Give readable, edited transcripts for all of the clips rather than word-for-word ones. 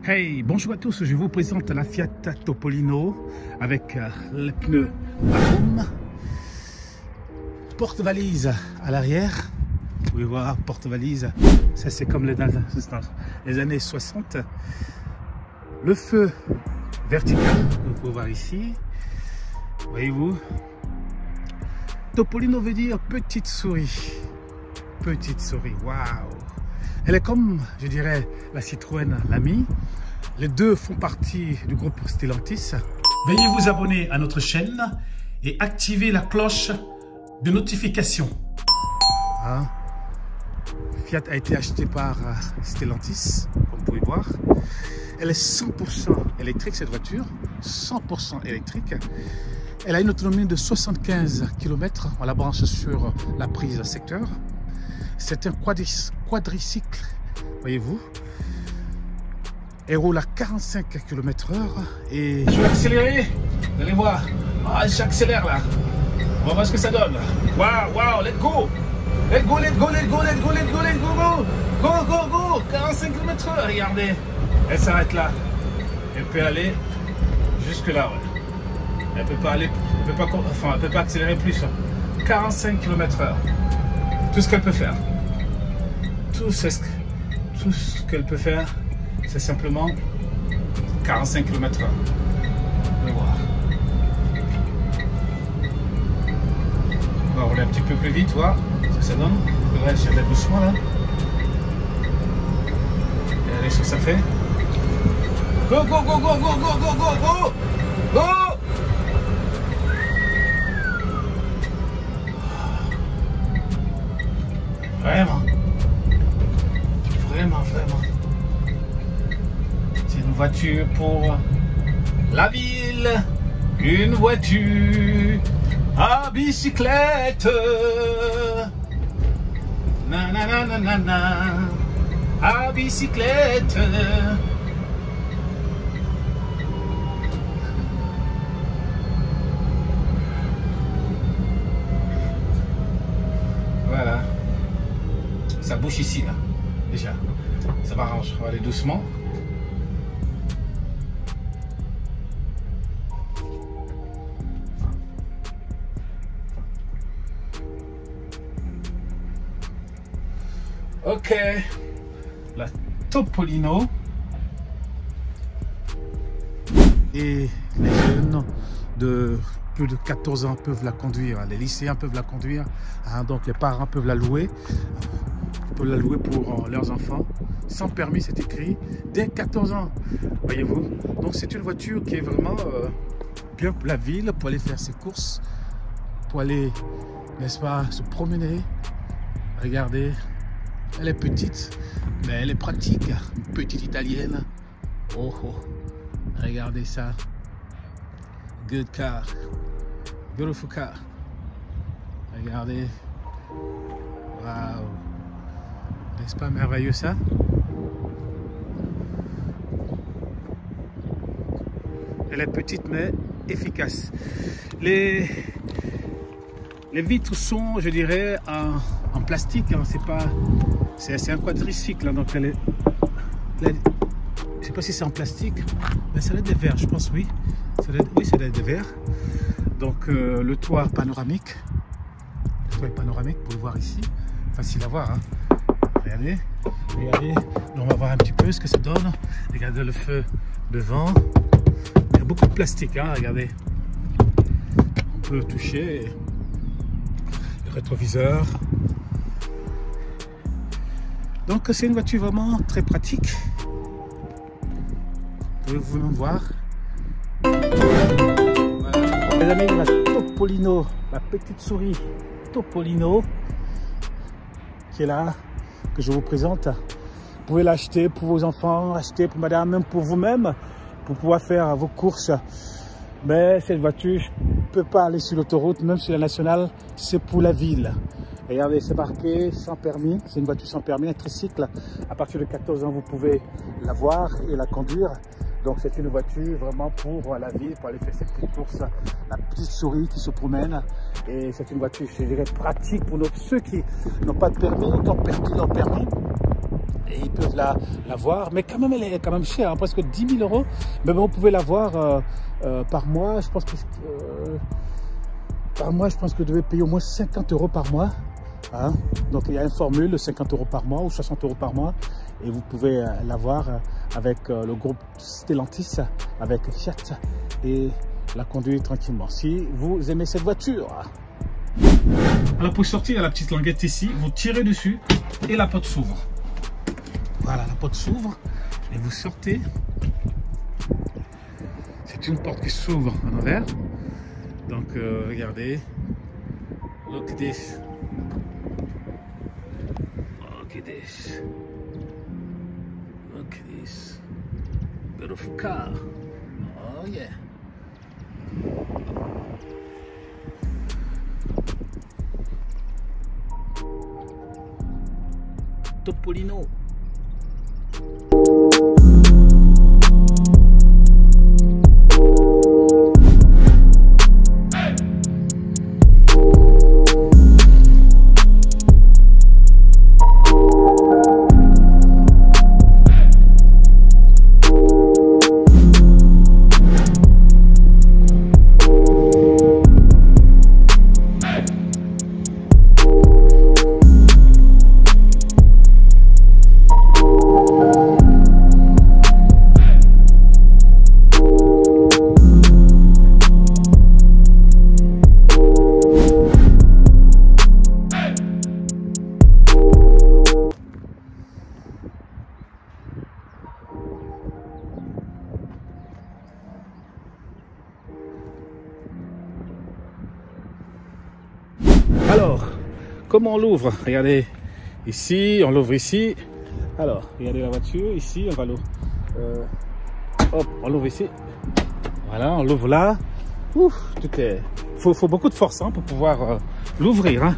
Hey, bonjour à tous, je vous présente la Fiat Topolino avec les pneus Arum, porte-valise à l'arrière. Vous pouvez voir, porte-valise, ça c'est comme les années 60. Le feu vertical, vous pouvez voir ici, voyez-vous. Topolino veut dire petite souris, waouh. Elle est comme, je dirais, la Citroën Lamy. Les deux font partie du groupe Stellantis. Veuillez vous abonner à notre chaîne et activer la cloche de notification. Hein? Fiat a été acheté par Stellantis, comme vous pouvez voir. Elle est 100% électrique, cette voiture, 100% électrique. Elle a une autonomie de 75 km. On la branche sur la prise secteur. C'est un quadricycle, voyez-vous. Elle roule à 45 km/h et je vais accélérer. Vous allez voir. Ah, j'accélère là. On va voir ce que ça donne. Waouh, let's go. Let's go. Go. 45 km/h, regardez. Elle s'arrête là. Elle peut aller jusque là, ouais. Elle peut pas aller, elle peut pas accélérer plus. 45 km/h. Tout ce qu'elle peut faire. Tout ce qu'elle peut faire, c'est simplement 45 km/h. On va voir. On va rouler un petit peu plus vite, voir ce que ça donne. Ouais, je vais aller doucement là. Et allez, ce que ça fait. Go. Vraiment. C'est une voiture pour la ville, une voiture à bicyclette. Na, à bicyclette. Voilà. Ça bouge ici là, déjà. Ça m'arrange. On va aller doucement. Ok. La Topolino. Et les jeunes de plus de 14 ans peuvent la conduire. Les lycéens peuvent la conduire. Hein, donc les parents peuvent la louer. Pour la louer pour leurs enfants. Sans permis, c'est écrit, dès 14 ans. Voyez-vous. Donc c'est une voiture qui est vraiment bien pour la ville, pour aller faire ses courses, pour aller, n'est-ce pas, se promener. Regardez, elle est petite, mais elle est pratique. Une petite italienne. Oh. Regardez ça. Good car. Beautiful car. Regardez. Waouh. N'est-ce pas merveilleux ça? Elle est petite mais efficace. Les vitres sont, je dirais, en plastique. Hein, c'est un quadricycle. Hein, donc je ne sais pas si c'est en plastique, mais ça doit être des verres, je pense, oui. Ça doit être des verres. Donc le toit panoramique. Le toit est panoramique, vous pouvez voir ici. Facile à voir. Hein. Regardez, on va voir un petit peu ce que ça donne. Regardez le feu devant. Il y a beaucoup de plastique, hein, regardez. On peut toucher le rétroviseur. Donc c'est une voiture vraiment très pratique. Vous pouvez vous-même voir. Voilà. Les amis, la Topolino, la petite souris Topolino qui est là, que je vous présente. Vous pouvez l'acheter pour vos enfants, acheter pour madame, même pour vous-même, pour pouvoir faire vos courses. Mais cette voiture, je ne peux pas aller sur l'autoroute, même sur la nationale, c'est pour la ville. Regardez, c'est marqué sans permis, c'est une voiture sans permis, un tricycle. À partir de 14 ans, vous pouvez la voir et la conduire. Donc c'est une voiture vraiment pour la ville, pour aller faire ses petites courses. La petite souris qui se promène. Et c'est une voiture, je dirais, pratique pour ceux qui n'ont pas de permis, qui ont perdu leur permis. et ils peuvent la voir, mais quand même elle est quand même chère, hein, presque 10 000 €. Mais bon, vous pouvez la voir par mois. Je pense que par mois, je pense que vous devez payer au moins 50 € par mois. Hein. Donc il y a une formule de 50 € par mois ou 60 € par mois, et vous pouvez l'avoir avec le groupe Stellantis, avec Fiat, et la conduire tranquillement si vous aimez cette voiture. Alors pour sortir, il y a la petite languette ici, vous tirez dessus et la porte s'ouvre. Voilà, la porte s'ouvre et vous sortez. C'est une porte qui s'ouvre en envers. Donc regardez, look at this. Look at this. Look at this. Beautiful car. Oh yeah. Topolino. Alors, comment on l'ouvre? Regardez, ici, on l'ouvre ici. Alors, regardez la voiture, ici, on va l'ouvrir. Hop, on l'ouvre ici. Voilà, on l'ouvre là. Ouf, tout est... Faut beaucoup de force, hein, pour pouvoir l'ouvrir. Hein.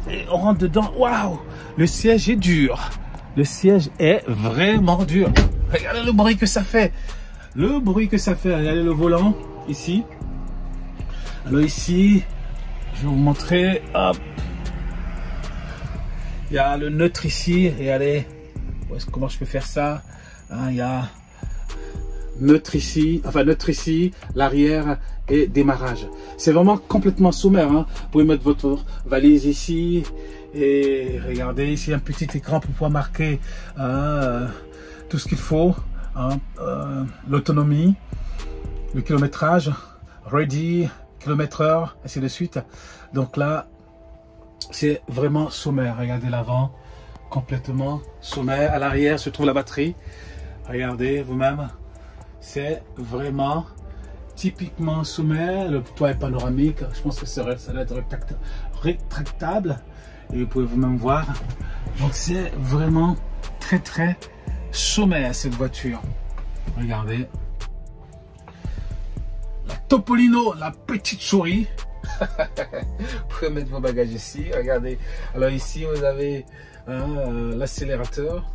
Et on rentre dedans. Waouh, le siège est dur. Le siège est vraiment dur. Regardez le bruit que ça fait. Le bruit que ça fait. Regardez le volant, ici. Alors ici... Je vais vous montrer, hop, il y a le neutre ici, regardez, comment je peux faire ça, hein, il y a neutre ici, l'arrière et démarrage. C'est vraiment complètement sommaire, hein. Vous pouvez mettre votre valise ici, et regardez, ici un petit écran pour pouvoir marquer tout ce qu'il faut, hein, l'autonomie, le kilométrage, ready, km/h, ainsi de suite. Donc là, c'est vraiment sommaire. Regardez l'avant, complètement sommaire. À l'arrière se trouve la batterie. Regardez vous-même, c'est vraiment typiquement sommaire. Le toit est panoramique. Je pense que ça doit être rétractable. Et vous pouvez vous-même voir. Donc c'est vraiment très sommaire cette voiture. Regardez. Topolino, la petite souris. Vous pouvez mettre vos bagages ici. Regardez. Alors ici, vous avez l'accélérateur,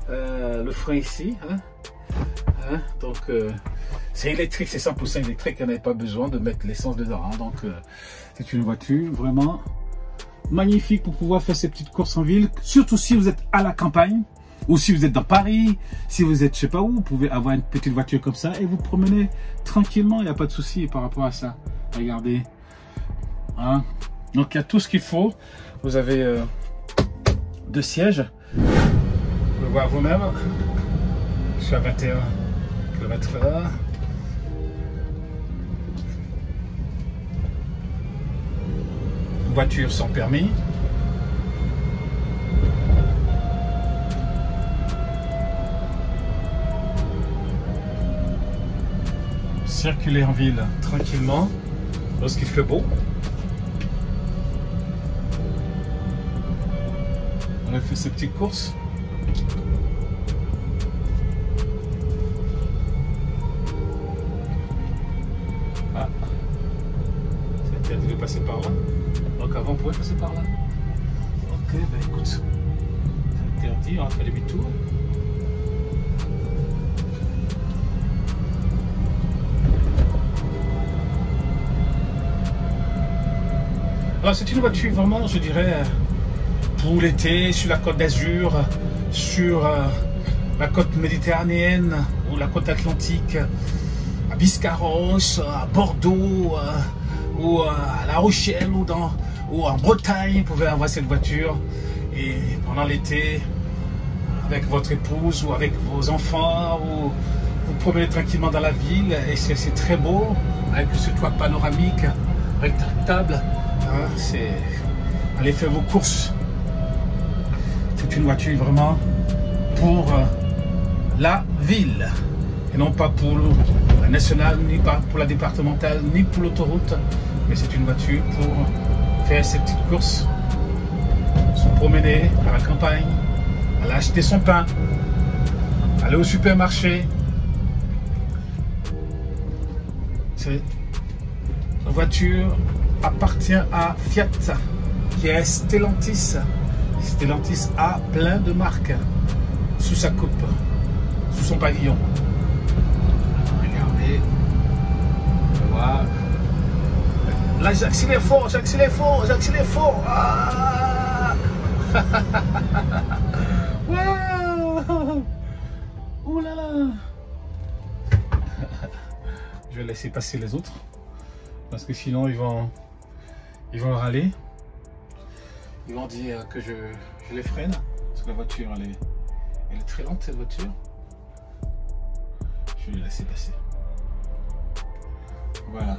le frein ici. Donc, c'est électrique, c'est 100% électrique. On n'avait pas besoin de mettre l'essence dedans. Hein. Donc, c'est une voiture vraiment magnifique pour pouvoir faire ces petites courses en ville. Surtout si vous êtes à la campagne. Ou si vous êtes dans Paris, si vous êtes je sais pas où, vous pouvez avoir une petite voiture comme ça et vous promener tranquillement, il n'y a pas de souci par rapport à ça. Regardez. Hein? Donc il y a tout ce qu'il faut. Vous avez 2 sièges. Vous pouvez voir vous-même. Je suis à 21 km/h. Voiture sans permis. Circuler en ville tranquillement lorsqu'il fait beau. On a fait ces petites courses. Ah, c'est interdit de passer par là. Donc avant on pouvait passer par là. Ok, ben écoute, c'est interdit, on va faire demi-tour. Alors c'est une voiture vraiment, je dirais, pour l'été sur la côte d'Azur, sur la côte méditerranéenne ou la côte atlantique, à Biscarrosse, à Bordeaux ou à La Rochelle ou en Bretagne, vous pouvez avoir cette voiture. Et pendant l'été, avec votre épouse ou avec vos enfants, ou vous promenez tranquillement dans la ville, et c'est très beau, avec ce toit panoramique, rétractable. Hein, allez faire vos courses. C'est une voiture vraiment pour la ville, et non pas pour la nationale, ni pas pour la départementale, ni pour l'autoroute, mais c'est une voiture pour faire ses petites courses, se promener à la campagne, aller acheter son pain, aller au supermarché. Cette voiture appartient à Fiat, qui est Stellantis. Stellantis a plein de marques sous sa coupe, sous son pavillon. Regardez, voilà. Là, j'accélère fort, j'accélère fort, j'accélère fort. Ah. Wow. Ouh là là. Je vais laisser passer les autres, parce que sinon ils vont râler. Ils vont dire que je les freine, parce que la voiture elle est très lente, cette voiture. Je vais les laisser passer. Voilà.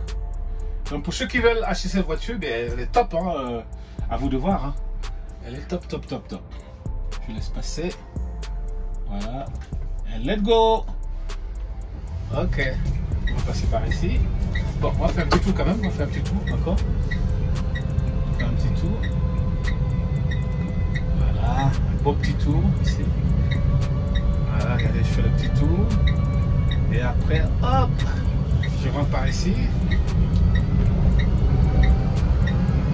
Donc pour ceux qui veulent acheter cette voiture, ben, elle est top, hein, à vous de voir. Hein. Elle est top, top, top, top. Je laisse passer. Voilà. And let's go. Ok. On va passer par ici. Bon, on va faire un petit tour quand même. On va faire un petit tour, d'accord. On va faire un petit tour. Voilà. Un beau petit tour ici. Voilà, regardez, je fais le petit tour. Et après, hop, je rentre par ici.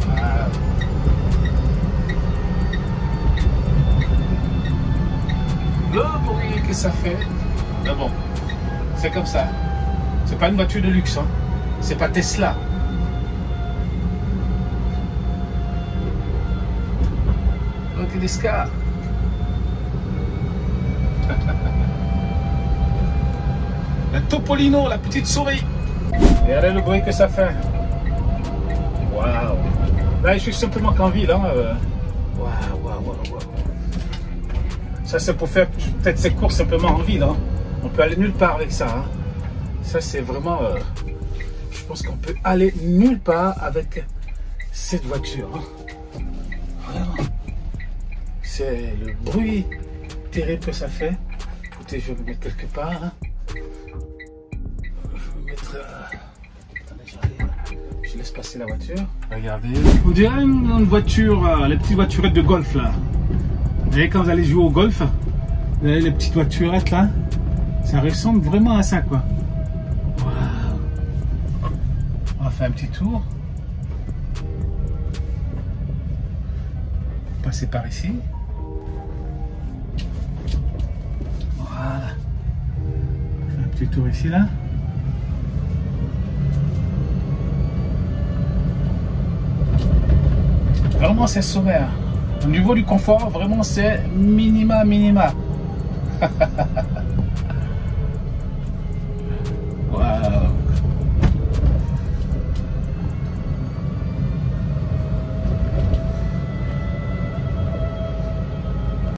Voilà. Le bruit que ça fait. Mais bon, c'est comme ça. C'est pas une voiture de luxe, hein. C'est pas Tesla. Look at this car. La Topolino, la petite souris. Regardez le bruit que ça fait. Waouh. Là, je suis simplement qu'en ville. Hein. Waouh, waouh, waouh, waouh. Ça, c'est pour faire peut-être ses courses simplement en ville. Hein. On peut aller nulle part avec ça. Hein. Ça, c'est vraiment... je pense qu'on peut aller nulle part avec cette voiture. Hein. Vraiment. C'est le bruit terrible que ça fait. Écoutez, je vais me mettre quelque part. Hein. Je vais me mettre... Attendez, j'arrive. Je laisse passer la voiture. Regardez. On dirait une voiture, les petites voiturettes de golf là. Vous voyez, quand vous allez jouer au golf, vous avez les petites voiturettes là. Ça ressemble vraiment à ça, quoi. Wow. On va faire un petit tour. Passer par ici. Voilà. On fait un petit tour ici, là. Vraiment, c'est sommaire. Au niveau du confort, vraiment, c'est minima. Waouh.